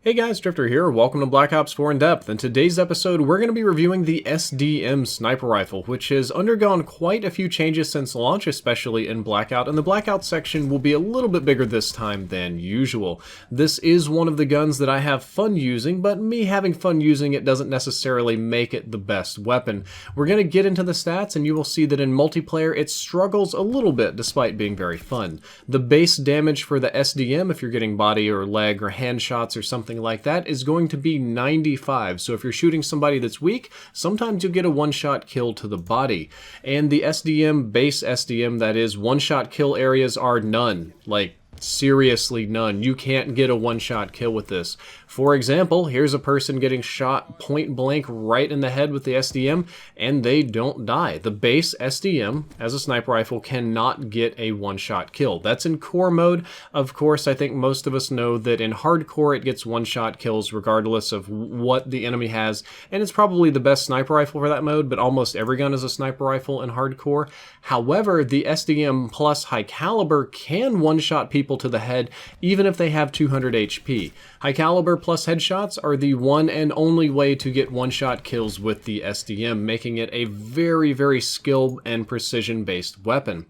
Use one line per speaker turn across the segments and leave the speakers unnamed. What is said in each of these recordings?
Hey guys, Drifter here. Welcome to Black Ops 4 In Depth. In today's episode, we're going to be reviewing the SDM sniper rifle, which has undergone quite a few changes since launch, especially in Blackout, and the Blackout section will be a little bit bigger this time than usual. This is one of the guns that I have fun using, but me having fun using it doesn't necessarily make it the best weapon. We're going to get into the stats, and you will see that in multiplayer, it struggles a little bit despite being very fun. The base damage for the SDM, if you're getting body or leg or hand shots or something like that, is going to be 95. So if you're shooting somebody that's weak, sometimes you'll get a one-shot kill to the body. And the SDM, base SDM, that is, one-shot kill areas are none. Like, seriously none. You can't get a one-shot kill with this. For example, here's a person getting shot point blank right in the head with the SDM, and they don't die. The base SDM, as a sniper rifle, cannot get a one-shot kill. That's in core mode. Of course, I think most of us know that in hardcore it gets one-shot kills regardless of what the enemy has, and it's probably the best sniper rifle for that mode, but almost every gun is a sniper rifle in hardcore. However, the SDM plus high caliber can one-shot people to the head even if they have 200 HP. High caliber plus headshots are the one and only way to get one-shot kills with the SDM, making it a very, very skill and precision based weapon.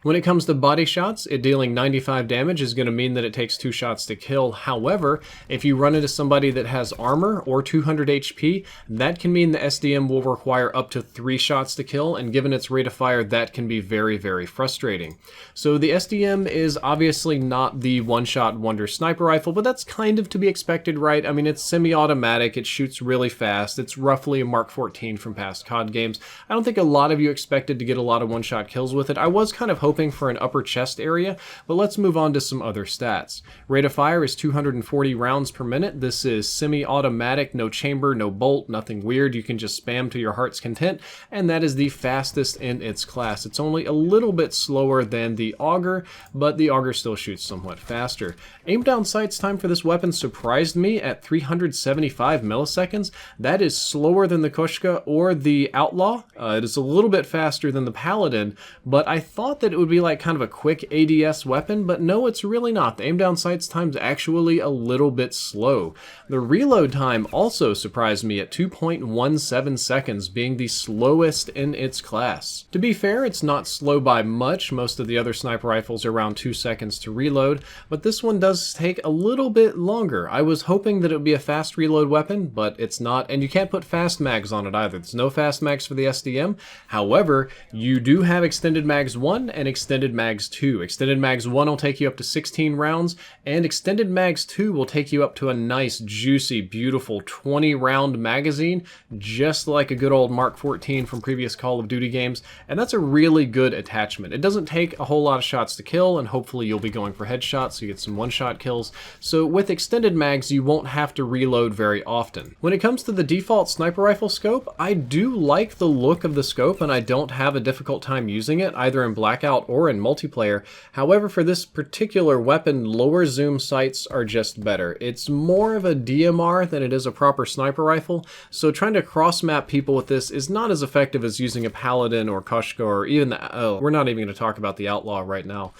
When it comes to body shots, it dealing 95 damage is going to mean that it takes 2 shots to kill. However, if you run into somebody that has armor or 200 HP, that can mean the SDM will require up to 3 shots to kill, and given its rate of fire, that can be very, very frustrating. So the SDM is obviously not the one-shot wonder sniper rifle, but that's kind of to be expected, right? I mean, it's semi-automatic, it shoots really fast, it's roughly a Mark 14 from past COD games. I don't think a lot of you expected to get a lot of one-shot kills with it. I was kind of hoping for an upper chest area, but let's move on to some other stats. Rate of fire is 240 rounds per minute. This is semi-automatic, no chamber, no bolt, nothing weird. You can just spam to your heart's content, and that is the fastest in its class. It's only a little bit slower than the auger, but the auger still shoots somewhat faster. Aim down sight's time for this weapon surprised me at 375 milliseconds. That is slower than the Kushka or the Outlaw. It is a little bit faster than the Paladin, but I thought that it would be like kind of a quick ADS weapon, but no, it's really not. The aim down sight's time's actually a little bit slow. The reload time also surprised me at 2.17 seconds, being the slowest in its class. To be fair, it's not slow by much. Most of the other sniper rifles are around 2 seconds to reload, but this one does take a little bit longer. I was hoping that it would be a fast reload weapon, but it's not, and you can't put fast mags on it either. There's no fast mags for the SDM. However, you do have extended mags 1 and extended mags 2. Extended mags 1 will take you up to 16 rounds, and extended mags 2 will take you up to a nice, juicy, beautiful 20 round magazine, just like a good old Mark 14 from previous Call of Duty games, and that's a really good attachment. It doesn't take a whole lot of shots to kill, and hopefully you'll be going for headshots so you get some one-shot kills. So with extended mags, you won't have to reload very often. When it comes to the default sniper rifle scope, I do like the look of the scope, and I don't have a difficult time using it, either in Blackout or in multiplayer. However, for this particular weapon, lower zoom sights are just better. It's more of a DMR than it is a proper sniper rifle, so trying to cross-map people with this is not as effective as using a Paladin or Kushka or even the... we're not even going to talk about the Outlaw right now.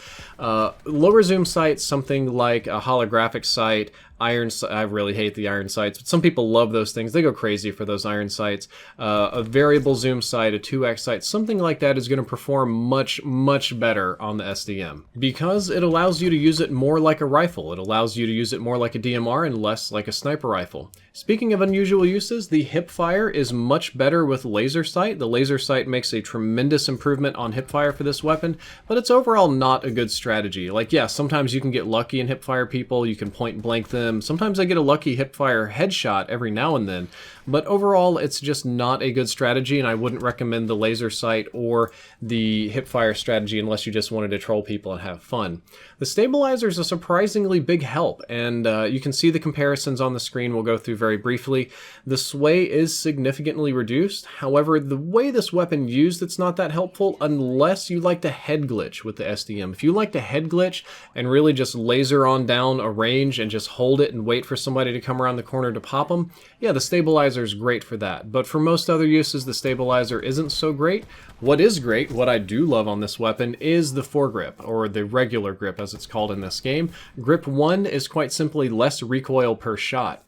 Lower zoom sights, something like a holographic sight, I really hate the iron sights, but some people love those things. They go crazy for those iron sights. A variable zoom sight, a 2x sight, something like that is going to perform much, much better on the SDM because it allows you to use it more like a rifle. It allows you to use it more like a DMR and less like a sniper rifle. Speaking of unusual uses, the hip fire is much better with laser sight. The laser sight makes a tremendous improvement on hip fire for this weapon, but it's overall not a good strategy. Like, yeah, sometimes you can get lucky in hip fire people, you can point blank them. Sometimes I get a lucky hipfire headshot every now and then, but overall it's just not a good strategy, and I wouldn't recommend the laser sight or the hipfire strategy unless you just wanted to troll people and have fun. The stabilizer is a surprisingly big help, and you can see the comparisons on the screen. We'll go through very briefly. The sway is significantly reduced. However, the way this weapon used, it's not that helpful unless you like to head glitch with the SDM. If you like to head glitch and really just laser on down a range and just hold it and wait for somebody to come around the corner to pop them, yeah, the stabilizer is great for that. But for most other uses, the stabilizer isn't so great. What is great, what I do love on this weapon, is the foregrip, or the regular grip as it's called in this game. Grip 1 is quite simply less recoil per shot.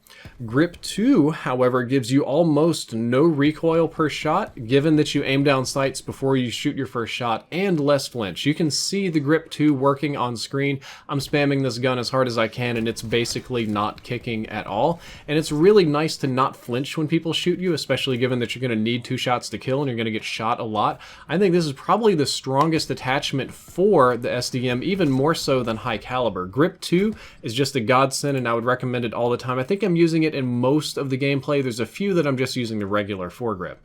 Grip 2, however, gives you almost no recoil per shot, given that you aim down sights before you shoot your first shot, and less flinch. You can see the Grip 2 working on screen. I'm spamming this gun as hard as I can, and it's basically not kicking at all. And it's really nice to not flinch when people shoot you, especially given that you're going to need 2 shots to kill, and you're going to get shot a lot. I think this is probably the strongest attachment for the SDM, even more so than high caliber. Grip 2 is just a godsend, and I would recommend it all the time. I think I'm using it in most of the gameplay. There's a few that I'm just using the regular foregrip.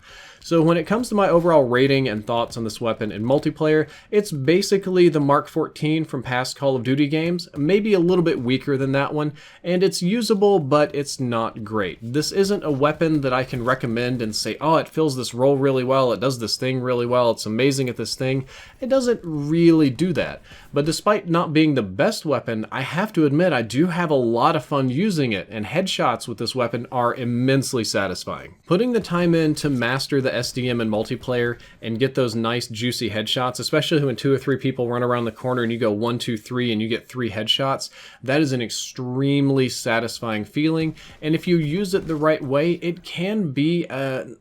So when it comes to my overall rating and thoughts on this weapon in multiplayer, it's basically the Mark 14 from past Call of Duty games, maybe a little bit weaker than that one, and it's usable, but it's not great. This isn't a weapon that I can recommend and say, oh, it fills this role really well, it does this thing really well, it's amazing at this thing. It doesn't really do that. But despite not being the best weapon, I have to admit I do have a lot of fun using it, and headshots with this weapon are immensely satisfying. Putting the time in to master the SDM in multiplayer and get those nice juicy headshots, especially when 2 or 3 people run around the corner and you go 1, 2, 3 and you get 3 headshots, that is an extremely satisfying feeling. And if you use it the right way, it can be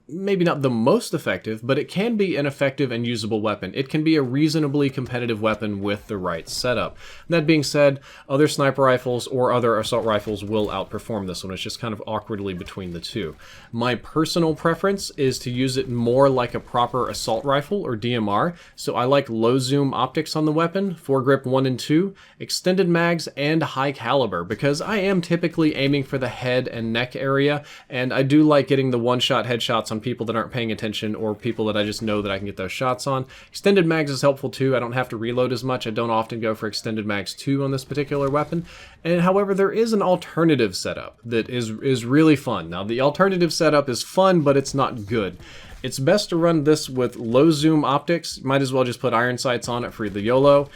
maybe not the most effective, but it can be an effective and usable weapon. It can be a reasonably competitive weapon with the right setup. That being said, other sniper rifles or other assault rifles will outperform this one. It's just kind of awkwardly between the two. My personal preference is to use it more like a proper assault rifle or DMR, so I like low zoom optics on the weapon, foregrip 1 and 2, extended mags, and high caliber, because I am typically aiming for the head and neck area, and I do like getting the one-shot headshots on people that aren't paying attention or people that I just know that I can get those shots on. Extended mags is helpful too. I don't have to reload as much. I don't often go for extended mags 2 on this particular weapon. And however, there is an alternative setup that is really fun. Now, the alternative setup is fun, but it's not good. It's best to run this with low zoom optics. Might as well just put iron sights on it for the YOLO.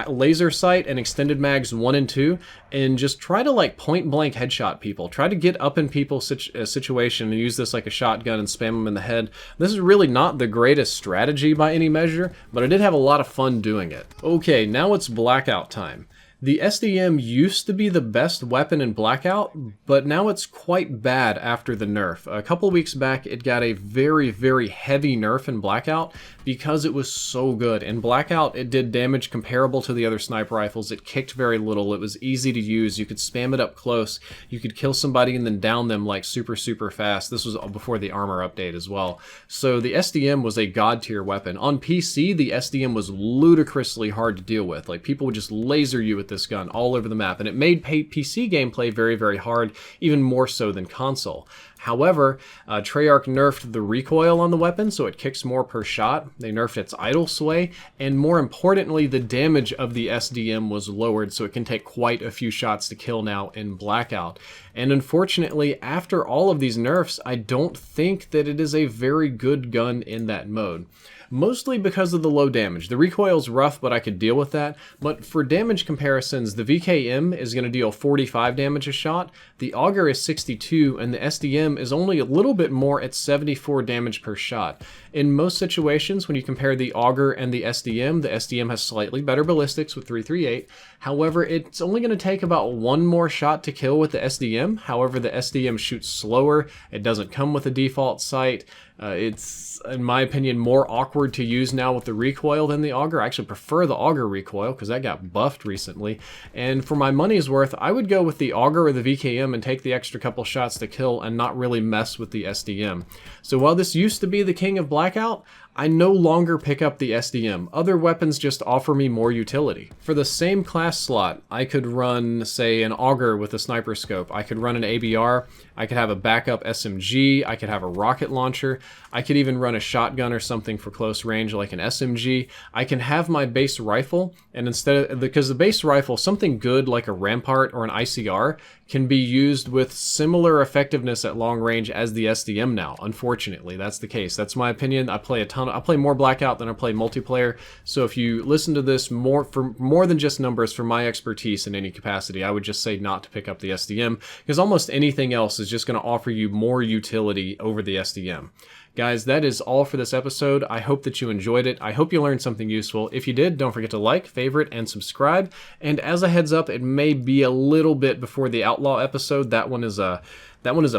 Laser sight and extended mags 1 and 2, and just try to like point blank headshot people. Try to get up in people's situation and use this like a shotgun and spam them in the head. This is really not the greatest strategy by any measure, but I did have a lot of fun doing it. Okay, now it's Blackout time. The SDM used to be the best weapon in Blackout, but now it's quite bad after the nerf. A couple weeks back, it got a very, very heavy nerf in Blackout because it was so good. In Blackout, it did damage comparable to the other sniper rifles. It kicked very little. It was easy to use. You could spam it up close. You could kill somebody and then down them like super, super fast. This was before the armor update as well. So the SDM was a god tier weapon. On PC, the SDM was ludicrously hard to deal with. Like, people would just laser you with this gun all over the map, and it made PC gameplay very, very hard, even more so than console. However, Treyarch nerfed the recoil on the weapon, so it kicks more per shot. They nerfed its idle sway, and more importantly, the damage of the SDM was lowered, so it can take quite a few shots to kill now in Blackout. And unfortunately, after all of these nerfs, I don't think that it is a very good gun in that mode. Mostly because of the low damage. The recoil's rough, but I could deal with that. But for damage comparisons, the VKM is going to deal 45 damage a shot, the Auger is 62, and the SDM is only a little bit more at 74 damage per shot. In most situations, when you compare the Auger and the SDM has slightly better ballistics with 338. However, it's only going to take about 1 more shot to kill with the SDM. However, the SDM shoots slower. It doesn't come with a default sight. It's, in my opinion, more awkward to use now with the recoil than the Auger. I actually prefer the Auger recoil because that got buffed recently. And for my money's worth, I would go with the Auger or the VKM and take the extra couple shots to kill and not really mess with the SDM. So while this used to be the king of Blackout, I no longer pick up the SDM. Other weapons just offer me more utility. For the same class slot, I could run, say, an Auger with a sniper scope. I could run an ABR. I could have a backup SMG. I could have a rocket launcher. I could even run a shotgun or something for close range like an SMG. I can have my base rifle, and instead of, because the base rifle, something good like a Rampart or an ICR can be used with similar effectiveness at long range as the SDM now. Unfortunately, that's the case. That's my opinion. I play more Blackout than I play multiplayer. So if you listen to this for more than just numbers, for my expertise in any capacity, I would just say not to pick up the SDM, because almost anything else is just going to offer you more utility over the SDM. Guys, that is all for this episode. I hope that you enjoyed it. I hope you learned something useful. If you did, don't forget to like, favorite, and subscribe. And as a heads up, it may be a little bit before the Outlaw episode. That one is a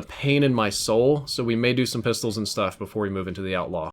pain in my soul, so we may do some pistols and stuff before we move into the Outlaw.